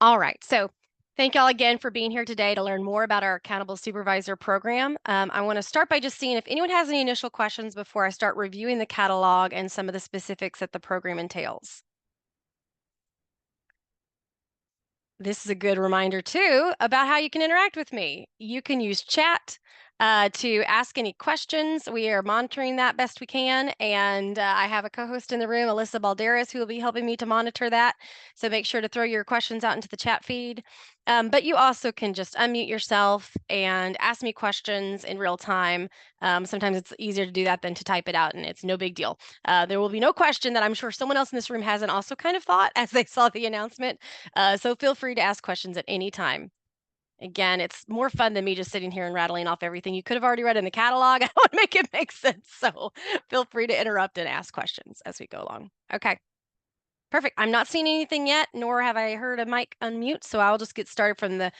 All right, so thank y'all again for being here today to learn more about our Accountable Supervisor Program. I want to start by just seeing if anyone has any initial questions before I start reviewing the catalog and some of the specifics that the program entails. This is a good reminder too about how you can interact with me. You can use chat to ask any questions. We are monitoring that best we can, and I have a co-host in the room, Alyssa Balderas, who will be helping me to monitor that. So make sure to throw your questions out into the chat feed. But you also can just unmute yourself and ask me questions in real time. Sometimes it's easier to do that than to type it out, and it's no big deal. There will be no question that I'm sure someone else in this room hasn't also kind of thought as they saw the announcement. So feel free to ask questions at any time. Again, it's more fun than me just sitting here and rattling off everything you could have already read in the catalog. I want to make it make sense. So feel free to interrupt and ask questions as we go along. Okay, perfect. I'm not seeing anything yet, nor have I heard a mic unmute. So I'll just get started from the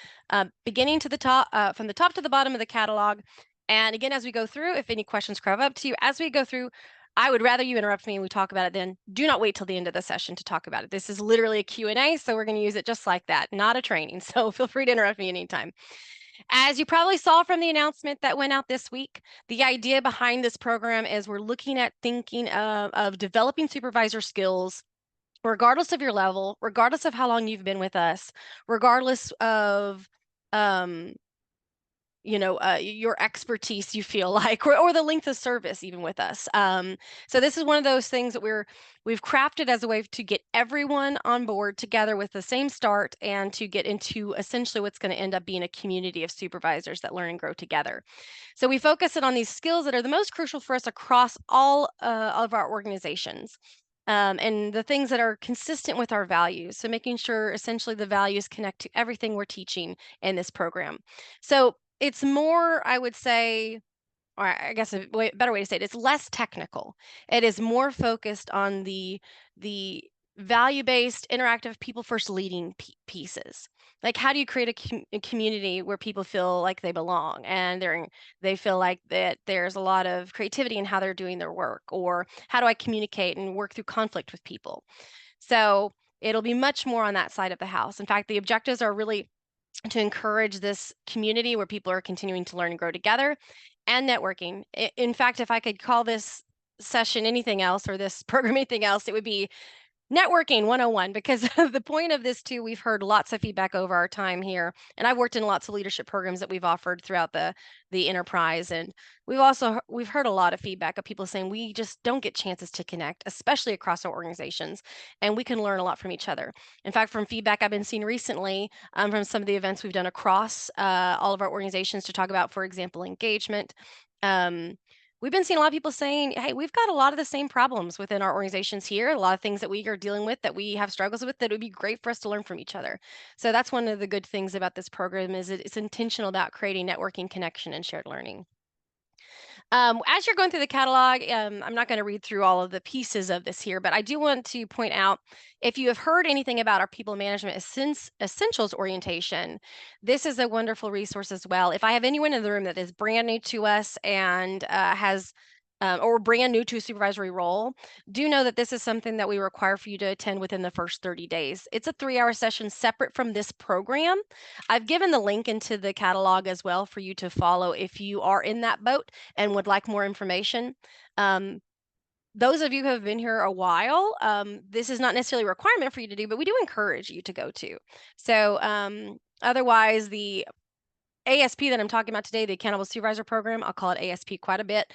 beginning to the top, from the top to the bottom of the catalog. And again, as we go through, if any questions crop up to you as we go through, I would rather you interrupt me and we talk about it then. Do not wait till the end of the session to talk about it. This is literally a Q&A, so we're going to use it just like that, not a training. So feel free to interrupt me anytime. As you probably saw from the announcement that went out this week, the idea behind this program is we're looking at thinking of developing supervisor skills regardless of your level, regardless of how long you've been with us, regardless of um, your expertise you feel like, or the length of service even with us. So this is one of those things that we've crafted as a way to get everyone on board together with the same start and to get into essentially what's going to end up being a community of supervisors that learn and grow together. So we focus it on these skills that are the most crucial for us across all of our organizations. And the things that are consistent with our values. So making sure essentially the values connect to everything we're teaching in this program. So it's more, I would say, or I guess a better way to say it, it's less technical. It is more focused on the value-based, interactive, people-first leading pieces. Like, how do you create a community where people feel like they belong and they feel like that there's a lot of creativity in how they're doing their work, or how do I communicate and work through conflict with people? So it'll be much more on that side of the house. In fact, the objectives are really to encourage this community where people are continuing to learn and grow together and networking. In fact, if I could call this session anything else or this program anything else, it would be networking 101, because the point of this too, we've heard lots of feedback over our time here, and I've worked in lots of leadership programs that we've offered throughout the enterprise, and we've heard a lot of feedback of people saying we just don't get chances to connect, especially across our organizations, and we can learn a lot from each other. In fact, from feedback I've been seeing recently from some of the events we've done across all of our organizations to talk about, for example, engagement. We've been seeing a lot of people saying, hey, we've got a lot of the same problems within our organizations here, a lot of things that we are dealing with, that we have struggles with, that it would be great for us to learn from each other. So that's one of the good things about this program, is it's intentional about creating networking, connection, and shared learning. As you're going through the catalog, I'm not going to read through all of the pieces of this here, but I do want to point out, if you have heard anything about our people management essentials orientation, this is a wonderful resource as well. If I have anyone in the room that is brand new to us and has or brand new to a supervisory role, do know that this is something that we require for you to attend within the first 30 days. It's a 3-hour session separate from this program. I've given the link into the catalog as well for you to follow if you are in that boat and would like more information. Those of you who have been here a while, this is not necessarily a requirement for you to do, but we do encourage you to go to. So otherwise, the ASP that I'm talking about today, the Accountable Supervisor Program, I'll call it ASP quite a bit.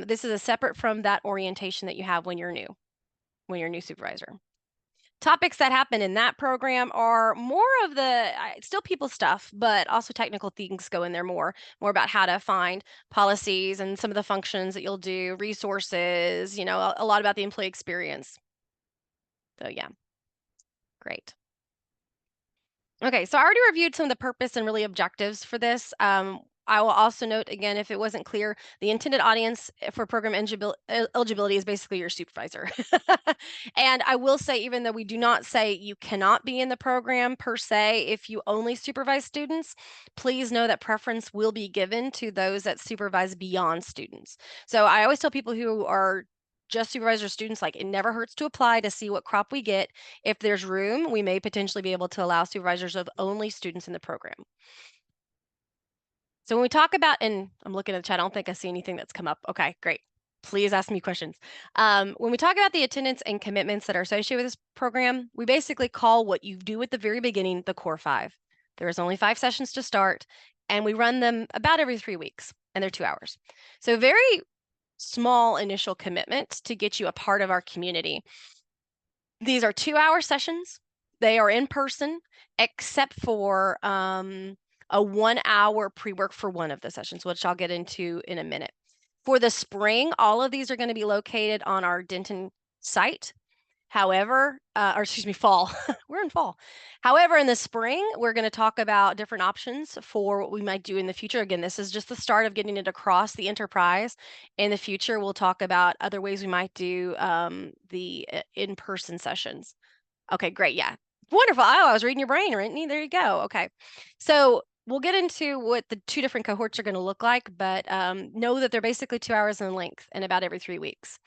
This is a separate from that orientation that you have when you're a new supervisor. Topics that happen in that program are more of the still people stuff, but also technical things go in there more about how to find policies and some of the functions that you'll do, resources, a lot about the employee experience. So yeah, great. Okay, so I already reviewed some of the purpose and really objectives for this. I will also note again, if it wasn't clear, the intended audience for program eligibility is basically your supervisor. And I will say, even though we do not say you cannot be in the program per se, if you only supervise students, please know that preference will be given to those that supervise beyond students. So I always tell people who are just supervisor students, like it never hurts to apply to see what crop we get. If there's room, we may potentially be able to allow supervisors of only students in the program. So when we talk about, and I'm looking at the chat, I don't think I see anything that's come up. Okay, great. Please ask me questions. When we talk about the attendance and commitments that are associated with this program, we basically call what you do at the very beginning the core 5. There is only 5 sessions to start, and we run them about every 3 weeks, and they're 2 hours. So very small initial commitment to get you a part of our community. These are 2-hour sessions. They are in person, except for a 1-hour pre-work for one of the sessions, which I'll get into in a minute. For the spring, all of these are going to be located on our Denton site. However, or excuse me, fall. We're in fall. However, in the spring, we're going to talk about different options for what we might do in the future. Again, this is just the start of getting it across the enterprise. In the future, we'll talk about other ways we might do the in-person sessions. Okay, great. Yeah. Wonderful. Oh, I was reading your brain, Brittany. There you go. Okay. So we'll get into what the 2 different cohorts are going to look like, but know that they're basically 2 hours in length and about every 3 weeks.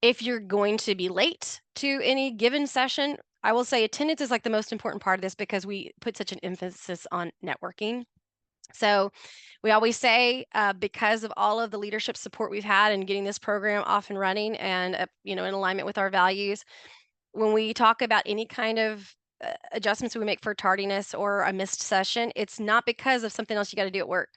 If you're going to be late to any given session, I will say attendance is like the most important part of this because we put such an emphasis on networking. So we always say, because of all of the leadership support we've had in getting this program off and running and, in alignment with our values, when we talk about any kind of adjustments we make for tardiness or a missed session, it's not because of something else you got to do at work.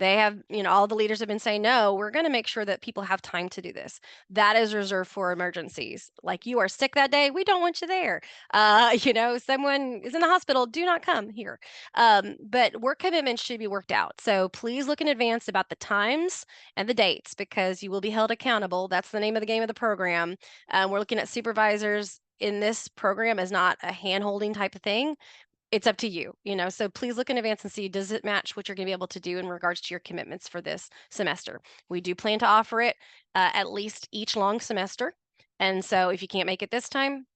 They have, all the leaders have been saying, no, we're going to make sure that people have time to do this. That is reserved for emergencies. Like you are sick that day, we don't want you there. Someone is in the hospital, do not come here. But work commitments should be worked out. So please look in advance about the times and the dates because you will be held accountable. That's the name of the game of the program. We're looking at supervisors in this program as not a hand-holding type of thing. It's up to you, so please look in advance and see, does it match what you're going to be able to do in regards to your commitments for this semester? We do plan to offer it at least each long semester. And so if you can't make it this time,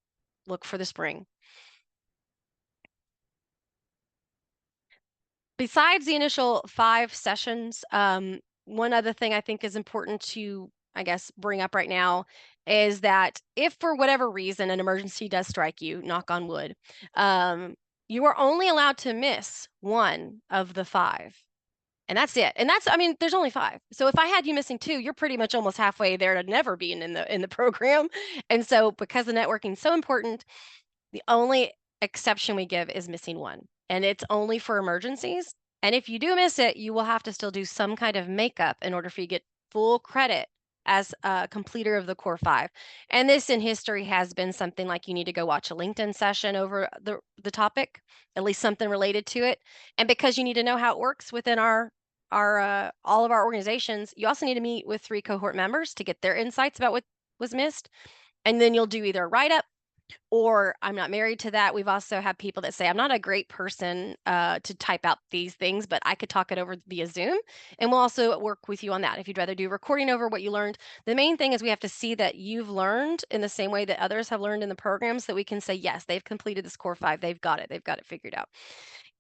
look for the spring. Besides the initial 5 sessions, one other thing I think is important to, I guess, bring up right now is that if for whatever reason an emergency does strike you, knock on wood, you are only allowed to miss 1 of the 5. And that's it. And there's only 5. So if I had you missing 2, you're pretty much almost halfway there to never being in the program. And so because the networking is so important, the only exception we give is missing 1. And it's only for emergencies. And if you do miss it, you will have to still do some kind of makeup in order for you to get full credit as a completer of the core 5. And this in history has been something like you need to go watch a LinkedIn session over the topic, at least something related to it. And because you need to know how it works within our all of our organizations, you also need to meet with 3 cohort members to get their insights about what was missed. And then you'll do either a write-up or I'm not married to that. We've also had people that say, I'm not a great person to type out these things, but I could talk it over via Zoom. And we'll also work with you on that. If you'd rather do recording over what you learned, the main thing is we have to see that you've learned in the same way that others have learned in the program so that we can say, yes, they've completed this core 5. They've got it figured out.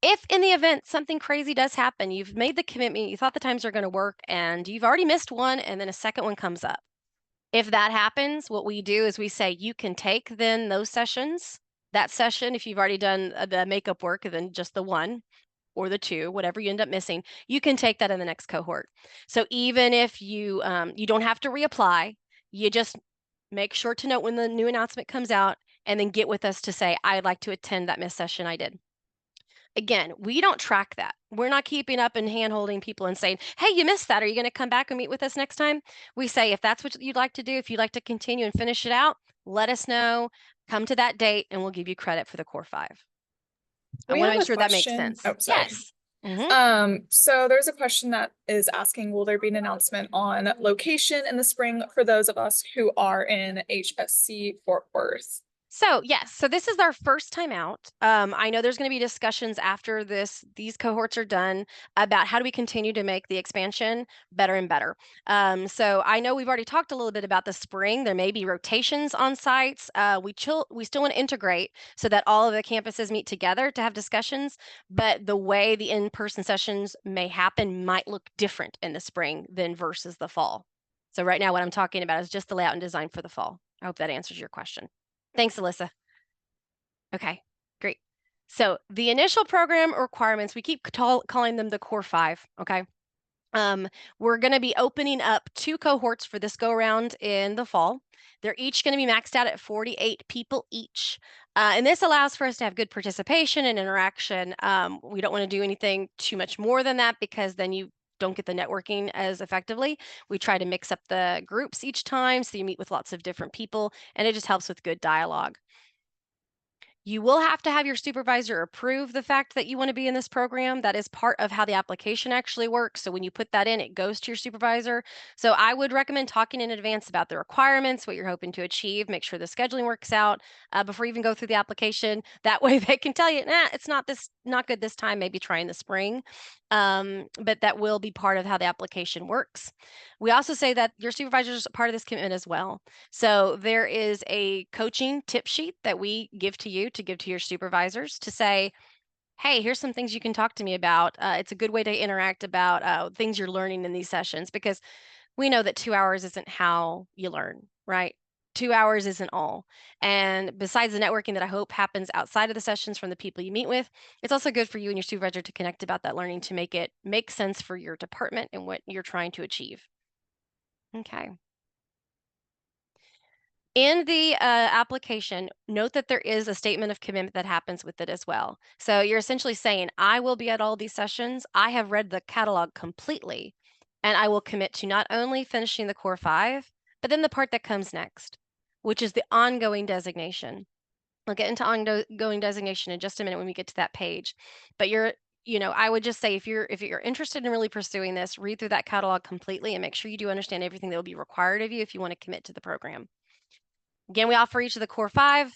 If in the event something crazy does happen, you've made the commitment, you thought the times are going to work, and you've already missed 1, and then a second one comes up. If that happens, what we do is we say you can take then those sessions, that session, if you've already done the makeup work, then just the 1 or the 2, whatever you end up missing, you can take that in the next cohort. So even if you you don't have to reapply, you just make sure to note when the new announcement comes out and then get with us to say, I'd like to attend that missed session I did. Again, we don't track that. We're not keeping up and hand-holding people and saying, hey, you missed that. Are you going to come back and meet with us next time? We say, if that's what you'd like to do, if you'd like to continue and finish it out, let us know. Come to that date and we'll give you credit for the core 5. I want to make sure that makes sense. Oh, sorry. Yes. So there's a question that is asking, will there be an announcement on location in the spring for those of us who are in HSC Fort Worth? So yes, so this is our first time out. I know there's going to be discussions after these cohorts are done about how do we continue to make the expansion better and better. So I know we've already talked a little bit about the spring. There may be rotations on sites. We still want to integrate so that all of the campuses meet together to have discussions, but the way the in-person sessions may happen might look different in the spring than versus the fall. So right now what I'm talking about is just the layout and design for the fall. I hope that answers your question. Thanks, Alyssa. Okay, great. So the initial program requirements, we keep calling them the core 5, okay? We're going to be opening up 2 cohorts for this go around in the fall. They're each going to be maxed out at 48 people each. And this allows for us to have good participation and interaction. We don't want to do anything too much more than that because then you don't get the networking as effectively. We try to mix up the groups each time so you meet with lots of different people, and it just helps with good dialogue. You will have to have your supervisor approve the fact that you want to be in this program. That is part of how the application actually works. So when you put that in, it goes to your supervisor. So I would recommend talking in advance about the requirements, what you're hoping to achieve, make sure the scheduling works out before you even go through the application. That way they can tell you, nah, it's not good this time, maybe try in the spring. But that will be part of how the application works. We also say that your supervisor is part of this commitment as well. So there is a coaching tip sheet that we give to you to give to your supervisors to say, hey, here's some things you can talk to me about. It's a good way to interact about things you're learning in these sessions, because we know that 2 hours isn't how you learn, right? 2 hours isn't all. And besides the networking that I hope happens outside of the sessions from the people you meet with, it's also good for you and your supervisor to connect about that learning to make it make sense for your department and what you're trying to achieve. Okay. In the application, note that there is a statement of commitment that happens with it as well. So you're essentially saying, I will be at all these sessions. I have read the catalog completely, and I will commit to not only finishing the core 5, but then the part that comes next, which is the ongoing designation. I'll get into ongoing designation in just a minute when we get to that page. But I would just say if you're interested in really pursuing this, read through that catalog completely and make sure you do understand everything that will be required of you if you want to commit to the program. Again, we offer each of the core 5,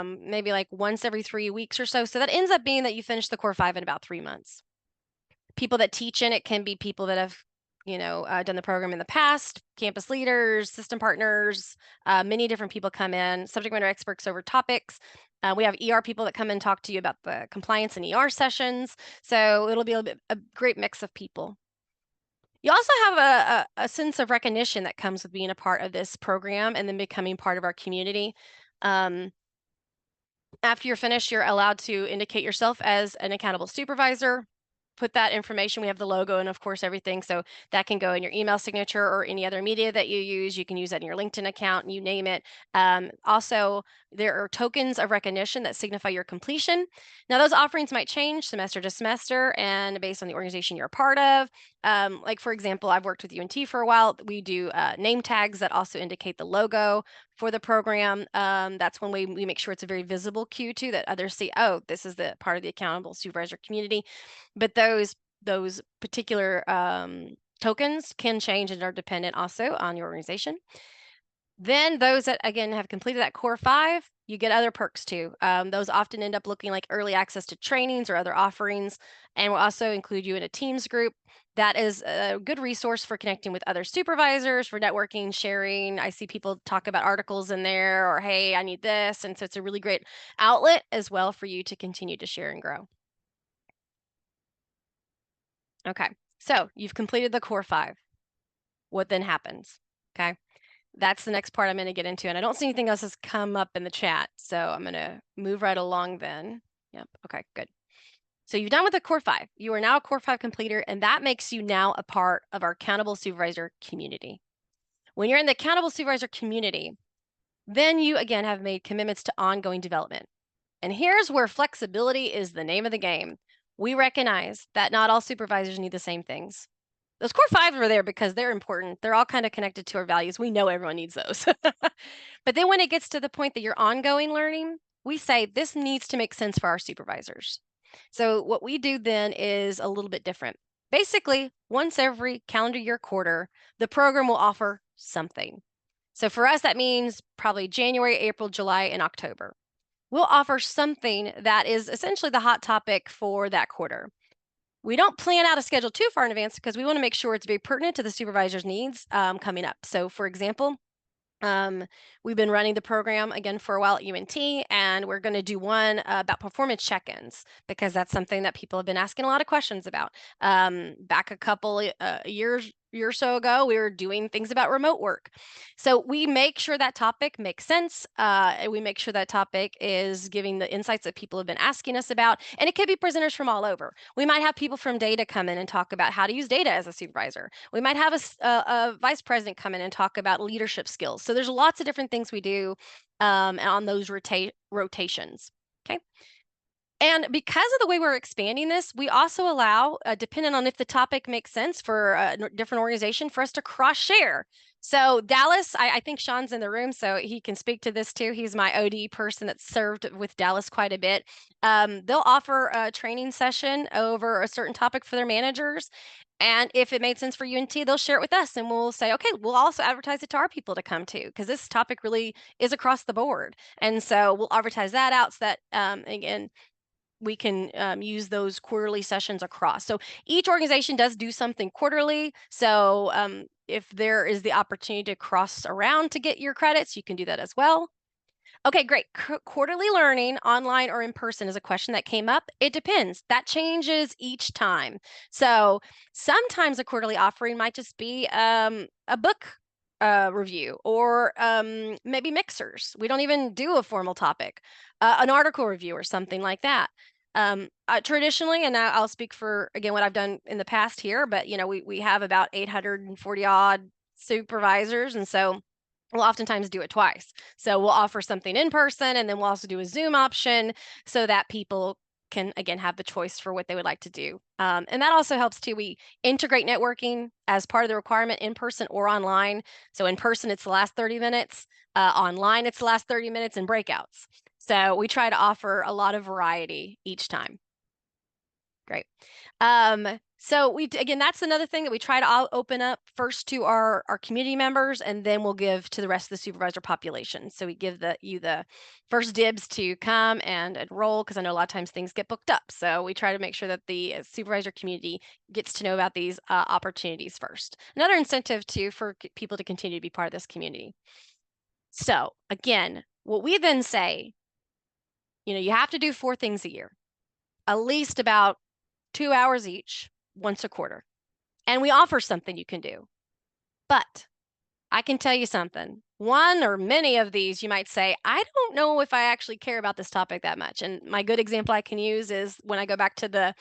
maybe like once every 3 weeks or so. So that ends up being that you finish the core 5 in about 3 months. People that teach in it can be people that have, done the program in the past, campus leaders, system partners, many different people come in, subject matter experts over topics. We have ER people that come and talk to you about the compliance and ER sessions. So it'll be a great mix of people. You also have a sense of recognition that comes with being a part of this program and then becoming part of our community. Um, After you're finished, you're allowed to indicate yourself as an accountable supervisor. Put that information. We have the logo and, of course, everything. So that can go in your email signature or any other media that you use. You can use that in your LinkedIn account, you name it. Also, there are tokens of recognition that signify your completion. Now, those offerings might change semester to semester and based on the organization you're a part of. Like, for example, I've worked with UNT for a while. We do name tags that also indicate the logo for the program. That's one way we make sure it's a very visible cue too, that others see, oh, this is the part of the accountable supervisor community. But those particular tokens can change and are dependent also on your organization. Then those that, again, have completed that core 5, you get other perks too. Those often end up looking like early access to trainings or other offerings, and will also include you in a Teams group. That is a good resource for connecting with other supervisors, for networking, sharing. I see people talk about articles in there, or hey, I need this. And so it's a really great outlet as well for you to continue to share and grow. Okay, so you've completed the core 5. What then happens? Okay. That's the next part I'm going to get into. And I don't see anything else has come up in the chat. So I'm going to move right along then. Yep. Okay, good. So you've done with the core 5. You are now a core 5 completer, and that makes you now a part of our accountable supervisor community. When you're in the accountable supervisor community, then you again have made commitments to ongoing development. And here's where flexibility is the name of the game. We recognize that not all supervisors need the same things. Those core 5 are there because they're important. They're all kind of connected to our values. We know everyone needs those. But then when it gets to the point that you're ongoing learning, we say this needs to make sense for our supervisors. So what we do then is a little bit different. Basically, once every calendar year quarter, the program will offer something. So for us, that means probably January, April, July, and October. We'll offer something that is essentially the hot topic for that quarter. We don't plan out a schedule too far in advance because we want to make sure it's very pertinent to the supervisor's needs coming up. So for example, we've been running the program again for a while at UNT, and we're going to do one about performance check-ins because that's something that people have been asking a lot of questions about. Back a couple years year or so ago, we were doing things about remote work. So we make sure that topic makes sense. And we make sure that topic is giving the insights that people have been asking us about. And it could be presenters from all over. We might have people from data come in and talk about how to use data as a supervisor. We might have a vice president come in and talk about leadership skills. So there's lots of different things we do on those rotations. Okay. And because of the way we're expanding this, we also allow, depending on if the topic makes sense for a different organization, for us to cross share. So Dallas, I think Sean's in the room, so he can speak to this too. He's my OD person that's served with Dallas quite a bit. They'll offer a training session over a certain topic for their managers. And if it made sense for UNT, they'll share it with us and we'll say, okay, we'll also advertise it to our people to come to, because this topic really is across the board. And so we'll advertise that out so that, again, we can use those quarterly sessions across. So each organization does do something quarterly. So if there is the opportunity to cross around to get your credits, you can do that as well. Okay, great. Quarterly learning, online or in person, is a question that came up. It depends. That changes each time. So sometimes a quarterly offering might just be a book review, or maybe mixers. We don't even do a formal topic, an article review or something like that. Traditionally, and I'll speak for, again, what I've done in the past here, but we have about 840 odd supervisors, and so we'll oftentimes do it twice. So we'll offer something in person, and then we'll also do a Zoom option so that people can, again, have the choice for what they would like to do. And that also helps too. We integrate networking as part of the requirement, in person or online. So in person, it's the last 30 minutes. Online, it's the last 30 minutes in breakouts. So we try to offer a lot of variety each time. Great. So again, that's another thing that we try to open up first to our community members, and then we'll give to the rest of the supervisor population. So we give you the first dibs to come and enroll, because I know a lot of times things get booked up. So we try to make sure that the supervisor community gets to know about these opportunities first. Another incentive too for people to continue to be part of this community. So again, what we then say, you have to do 4 things a year, at least about 2 hours each, once a quarter. And we offer something you can do. But I can tell you something. One or many of these, you might say, I don't know if I actually care about this topic that much. And my good example I can use is when I go back to the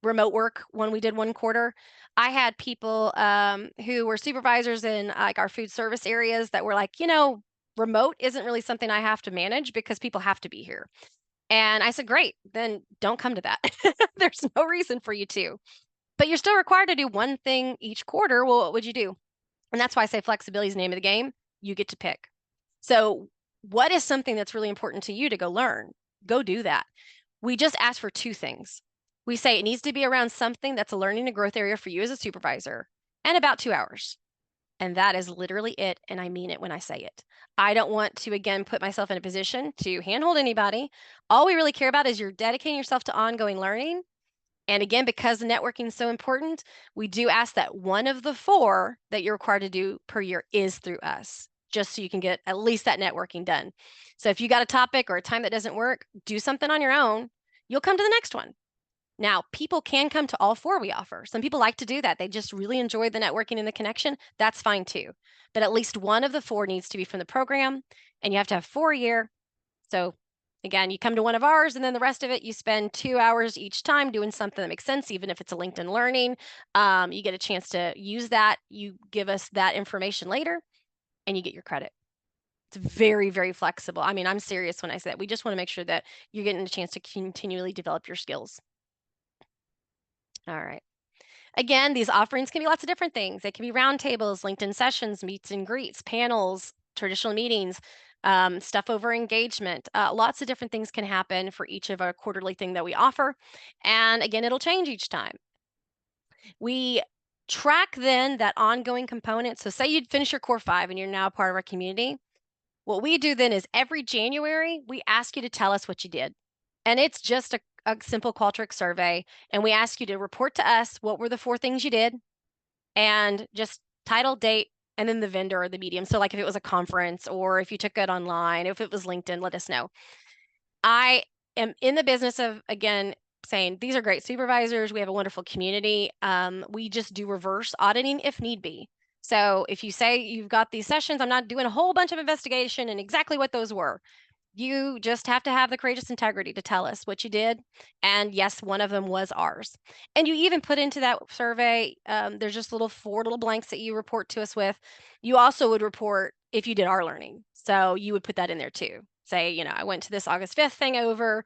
remote work when we did 1 quarter. I had people who were supervisors in like our food service areas that were like, remote isn't really something I have to manage because people have to be here. And I said, great, then don't come to that. There's no reason for you to. But you're still required to do 1 thing each quarter. Well, what would you do? And that's why I say flexibility is the name of the game. You get to pick. So what is something that's really important to you to go learn? Go do that. We just ask for 2 things. We say it needs to be around something that's a learning and growth area for you as a supervisor, and about 2 hours. And that is literally it. And I mean it when I say it. I don't want to, again, put myself in a position to handhold anybody. All we really care about is you're dedicating yourself to ongoing learning. And again, because networking is so important, we do ask that 1 of the 4 that you're required to do per year is through us, just so you can get at least that networking done. So if you got a topic or a time that doesn't work, do something on your own. You'll come to the next one. Now, people can come to all 4 we offer. Some people like to do that. They just really enjoy the networking and the connection. That's fine too. But at least 1 of the 4 needs to be from the program, and you have to have 4 a year. So again, you come to 1 of ours, and then the rest of it, you spend 2 hours each time doing something that makes sense, even if it's a LinkedIn Learning. You get a chance to use that. You give us that information later, and you get your credit. It's very, very flexible. I mean, I'm serious when I say that. We just want to make sure that you're getting a chance to continually develop your skills. All right. Again, these offerings can be lots of different things. They can be roundtables, LinkedIn sessions, meets and greets, panels, traditional meetings, stuff over engagement. Lots of different things can happen for each of our quarterly thing that we offer. And again, it'll change each time. We track then that ongoing component. So say you'd finish your core 5 and you're now part of our community. What we do then is every January, we ask you to tell us what you did. And it's just a simple Qualtrics survey. And we ask you to report to us what were the 4 things you did, and just title, date, and then the vendor or the medium. So like if it was a conference, or if you took it online, if it was LinkedIn, let us know. I am in the business of, again, saying, these are great supervisors. We have a wonderful community. We just do reverse auditing if need be. So if you say you've got these sessions, I'm not doing a whole bunch of investigation and exactly what those were. You just have to have the courageous integrity to tell us what you did. And yes, one of them was ours. And you even put into that survey, there's just four little blanks that you report to us with. You also would report if you did our learning. So you would put that in there too. Say, I went to this August 5th thing over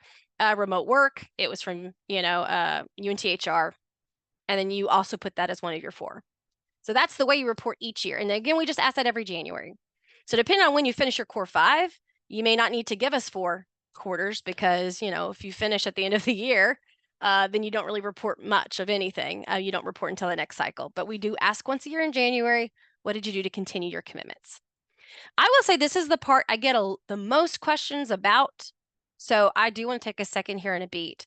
remote work. It was from, UNTHR. And then you also put that as one of your four. So that's the way you report each year. And again, we just ask that every January. So depending on when you finish your core 5, you may not need to give us 4 quarters because, if you finish at the end of the year, then you don't really report much of anything. You don't report until the next cycle. But we do ask once a year in January, what did you do to continue your commitments? I will say this is the part I get the most questions about. So I do want to take a second here and a beat.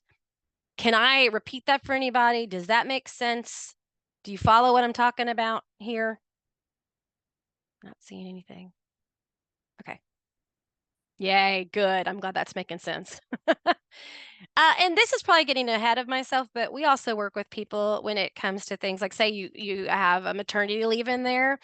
Can I repeat that for anybody? Does that make sense? Do you follow what I'm talking about here? Not seeing anything. Okay. Yay, good. I'm glad that's making sense. And this is probably getting ahead of myself, but we also work with people when it comes to things like, say you have a maternity leave in there.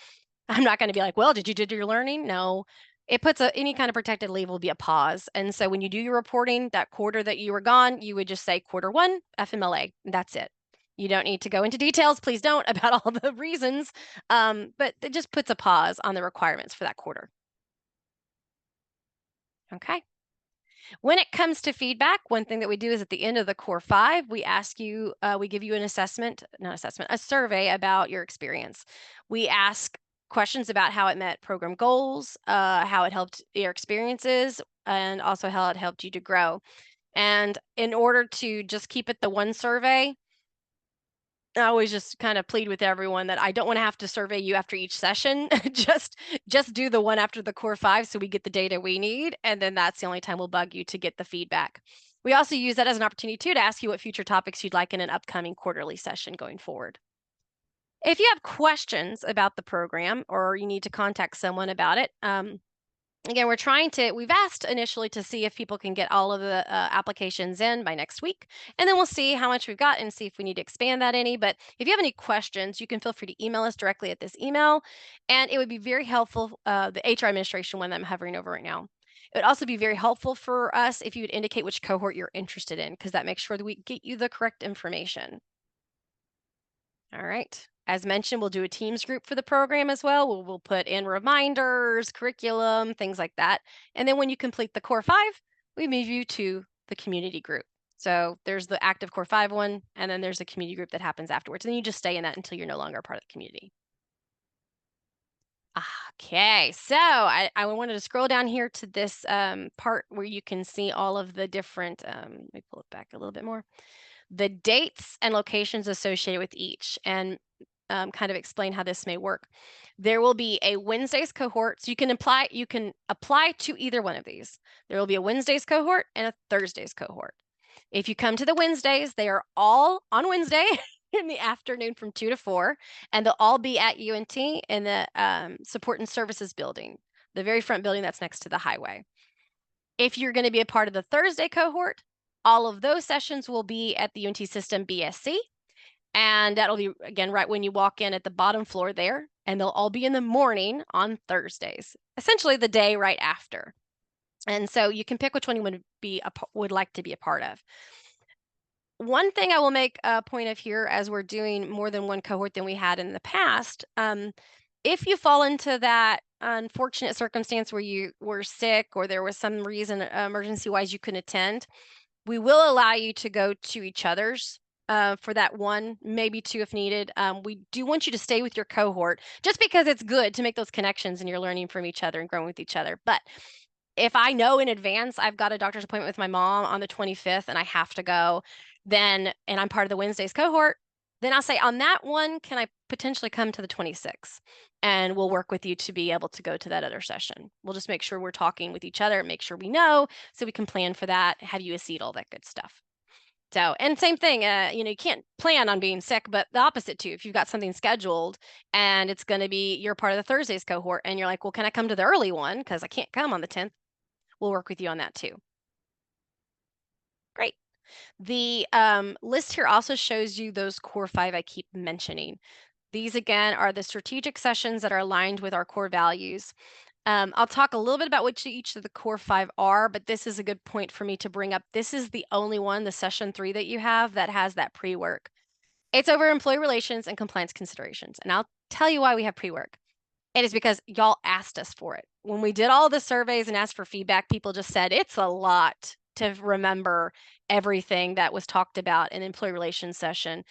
I'm not going to be like, well, did you do your learning? No. It puts any kind of protected leave will be a pause. And so when you do your reporting, that quarter that you were gone, you would just say quarter 1, FMLA. That's it. You don't need to go into details. Please don't about all the reasons. But it just puts a pause on the requirements for that quarter. Okay. When it comes to feedback, one thing that we do is at the end of the core 5, we ask you, we give you an a survey about your experience. We ask questions about how it met program goals, how it helped your experiences, and also how it helped you to grow. And in order to just keep it the one survey, I always just kind of plead with everyone that I don't want to have to survey you after each session. just do the one after the core 5 so we get the data we need, and then that's the only time we'll bug you to get the feedback. We also use that as an opportunity too to ask you what future topics you'd like in an upcoming quarterly session going forward. If you have questions about the program or you need to contact someone about it, again, we've asked initially to see if people can get all of the applications in by next week, and then we'll see how much we've got and see if we need to expand that any. But if you have any questions, you can feel free to email us directly at this email, and it would be very helpful, the HR administration one that I'm hovering over right now. It would also be very helpful for us if you would indicate which cohort you're interested in, because that makes sure that we get you the correct information. All right. As mentioned, we'll do a Teams group for the program as well. We'll put in reminders, curriculum, things like that. And then when you complete the core 5, we move you to the community group. So there's the active core 5 one, and then there's a community group that happens afterwards. And then you just stay in that until you're no longer a part of the community. Okay, so I wanted to scroll down here to this part where you can see all of the different, let me pull it back a little bit more, the dates and locations associated with each, and kind of explain how this may work. There will be a Wednesdays cohort, so you can apply to either one of these. There will be a Wednesdays cohort and a Thursdays cohort. If you come to the Wednesdays, they are all on Wednesday in the afternoon from 2 to 4, and they'll all be at UNT in the Support and Services building, the very front building that's next to the highway. If you're going to be a part of the Thursday cohort, all of those sessions will be at the UNT System BSC, and that'll be, again, right when you walk in at the bottom floor there, and they'll all be in the morning on Thursdays, essentially the day right after. And so you can pick which one you would like to be a part of. One thing I will make a point of here, as we're doing more than one cohort than we had in the past, if you fall into that unfortunate circumstance where you were sick or there was some reason emergency-wise you couldn't attend, we will allow you to go to each other's for that one, maybe 2 if needed. We do want you to stay with your cohort just because it's good to make those connections and you're learning from each other and growing with each other. But if I know in advance I've got a doctor's appointment with my mom on the 25th and I have to go, and I'm part of the Wednesdays cohort, then I'll say on that one, can I potentially come to the 26th? And we'll work with you to be able to go to that other session. We'll just make sure we're talking with each other, make sure we know, so we can plan for that, have you a seat, all that good stuff. So, and same thing, you can't plan on being sick, but the opposite too. If you've got something scheduled and it's going to be, you're part of the Thursdays cohort and you're like, well, can I come to the early one? Because I can't come on the 10th. We'll work with you on that too. Great. The list here also shows you those core five I keep mentioning. These again are the strategic sessions that are aligned with our core values. I'll talk a little bit about which each of the core five are, but this is a good point for me to bring up. This is the only one, the session 3 that you have that has that pre-work. It's over employee relations and compliance considerations. And I'll tell you why we have pre-work. It is because y'all asked us for it. When we did all the surveys and asked for feedback, people just said it's a lot to remember everything that was talked about in employee relations session.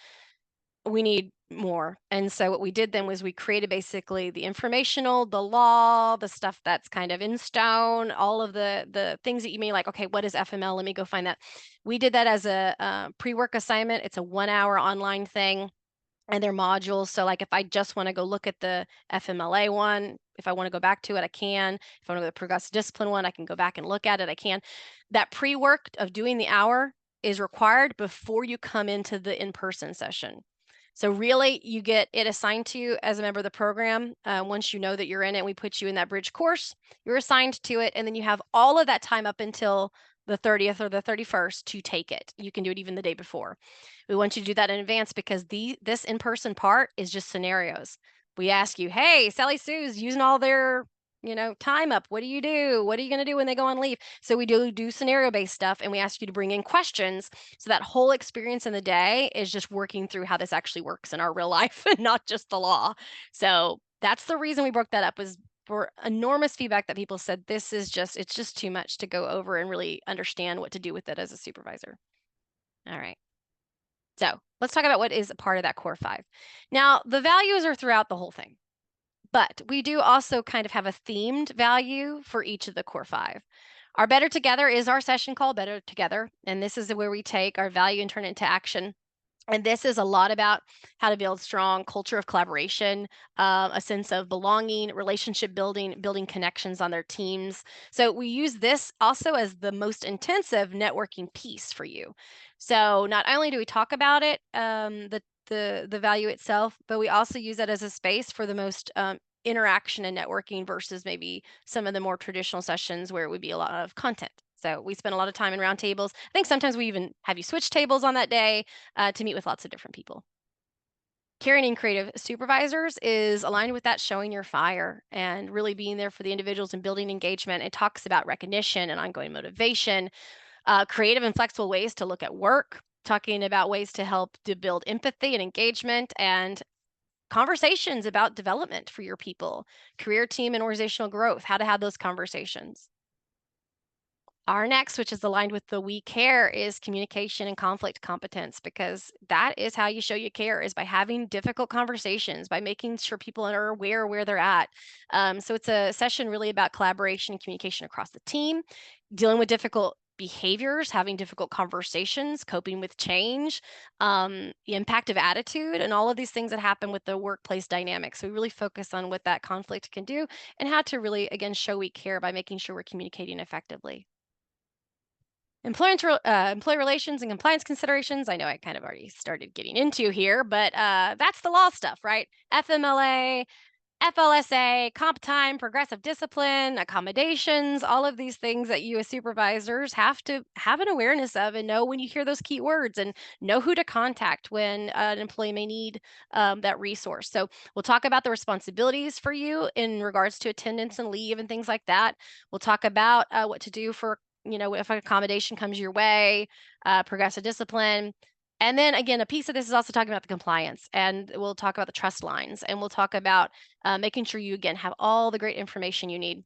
We need more. And so what we did then was we created basically the informational, the law, the stuff that's kind of in stone, all of the things that you may like, okay, what is FML? Let me go find that. We did that as a pre-work assignment. It's a 1-hour online thing and their modules. So like if I just want to go look at the FMLA one, if I want to go back to it, I can. If I want to go to the progressive discipline one, I can go back and look at it. I can. That pre-work of doing the hour is required before you come into the in-person session. So really, you get it assigned to you as a member of the program. Once you know that you're in it, we put you in that bridge course, you're assigned to it, and then you have all of that time up until the 30th or the 31st to take it. You can do it even the day before. We want you to do that in advance because this in-person part is just scenarios. We ask you, hey, Sally Sue's using all their time up. What do you do? What are you going to do when they go on leave? So we do scenario-based stuff, and we ask you to bring in questions. So that whole experience in the day is just working through how this actually works in our real life and not just the law. So that's the reason we broke that up, was for enormous feedback that people said it's just too much to go over and really understand what to do with it as a supervisor. All right. So let's talk about what is a part of that core five. Now, the values are throughout the whole thing, but we do also kind of have a themed value for each of the core five. Our Better Together is our session called Better Together, and this is where we take our value and turn it into action. And this is a lot about how to build strong culture of collaboration, a sense of belonging, relationship building, building connections on their teams. So we use this also as the most intensive networking piece for you. So not only do we talk about it, the value itself, but we also use it as a space for the most interaction and networking versus maybe some of the more traditional sessions where it would be a lot of content. So we spend a lot of time in roundtables. I think sometimes we even have you switch tables on that day to meet with lots of different people. Caring and creative supervisors is aligned with that, showing your fire and really being there for the individuals and building engagement. It talks about recognition and ongoing motivation, creative and flexible ways to look at work, talking about ways to help to build empathy and engagement, and conversations about development for your people, career, team, and organizational growth, how to have those conversations. Our next, which is aligned with the we care, is communication and conflict competence, because that is how you show you care, is by having difficult conversations, by making sure people are aware where they're at. So it's a session really about collaboration and communication across the team, dealing with difficult behaviors, having difficult conversations, coping with change, the impact of attitude, and all of these things that happen with the workplace dynamics. So we really focus on what that conflict can do and how to really, again, show we care by making sure we're communicating effectively. Employee relations and compliance considerations, I know I kind of already started getting into here, but that's the law stuff, right? FMLA, FLSA, comp time, progressive discipline, accommodations, all of these things that you as supervisors have to have an awareness of and know when you hear those key words and know who to contact when an employee may need that resource. So we'll talk about the responsibilities for you in regards to attendance and leave and things like that. We'll talk about what to do for, if an accommodation comes your way, progressive discipline. And then again, a piece of this is also talking about the compliance, and we'll talk about the trust lines, and we'll talk about making sure you, again, have all the great information you need.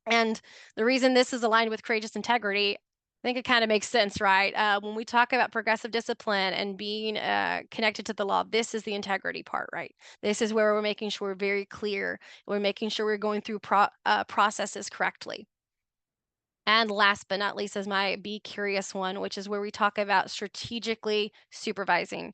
And the reason this is aligned with courageous integrity, I think it kind of makes sense, right? When we talk about progressive discipline and being connected to the law, this is the integrity part, right? This is where we're making sure we're very clear. We're making sure we're going through processes correctly. And last but not least is my Be Curious one, which is where we talk about strategically supervising.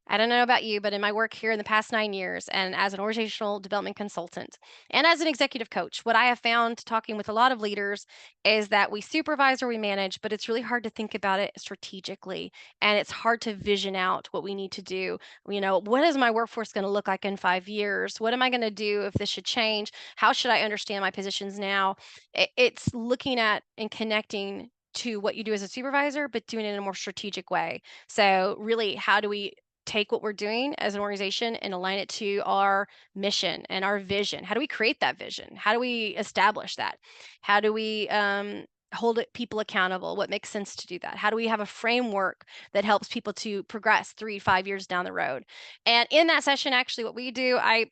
I don't know about you, but in my work here in the past 9 years, and as an organizational development consultant and as an executive coach, what I have found talking with a lot of leaders is that we supervise or we manage, but it's really hard to think about it strategically. And it's hard to vision out what we need to do. What is my workforce going to look like in 5 years? What am I going to do if this should change? How should I understand my positions now? It's looking at and connecting to what you do as a supervisor, but doing it in a more strategic way. So really, how do we take what we're doing as an organization and align it to our mission and our vision? How do we create that vision? How do we establish that? How do we hold people accountable? What makes sense to do that? How do we have a framework that helps people to progress 3 to 5 years down the road? And in that session, actually, what we do, I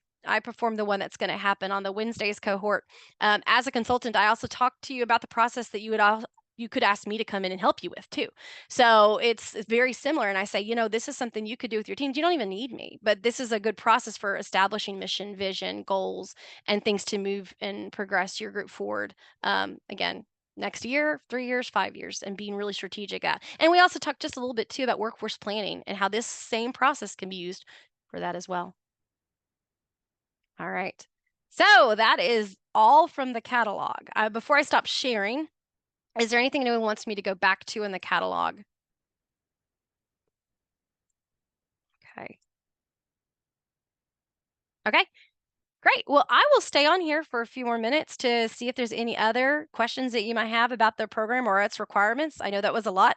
perform the one that's going to happen on the Wednesdays cohort. As a consultant, I also talk to you about the process that you could ask me to come in and help you with too. So it's very similar. And I say, this is something you could do with your teams. You don't even need me, but this is a good process for establishing mission, vision, goals, and things to move and progress your group forward. Again, next year, 3 years, 5 years, and being really strategic at. And we also talked just a little bit too about workforce planning and how this same process can be used for that as well. All right. So that is all from the catalog. Before I stop sharing, is there anything anyone wants me to go back to in the catalog? Okay. Okay. Great. Well, I will stay on here for a few more minutes to see if there's any other questions that you might have about the program or its requirements. I know that was a lot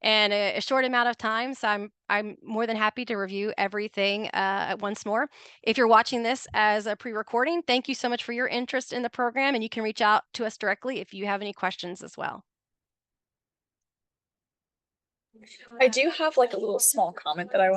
and a short amount of time, so I'm more than happy to review everything once more. If you're watching this as a pre-recording, thank you so much for your interest in the program, and you can reach out to us directly if you have any questions as well. I do have like a little small comment that I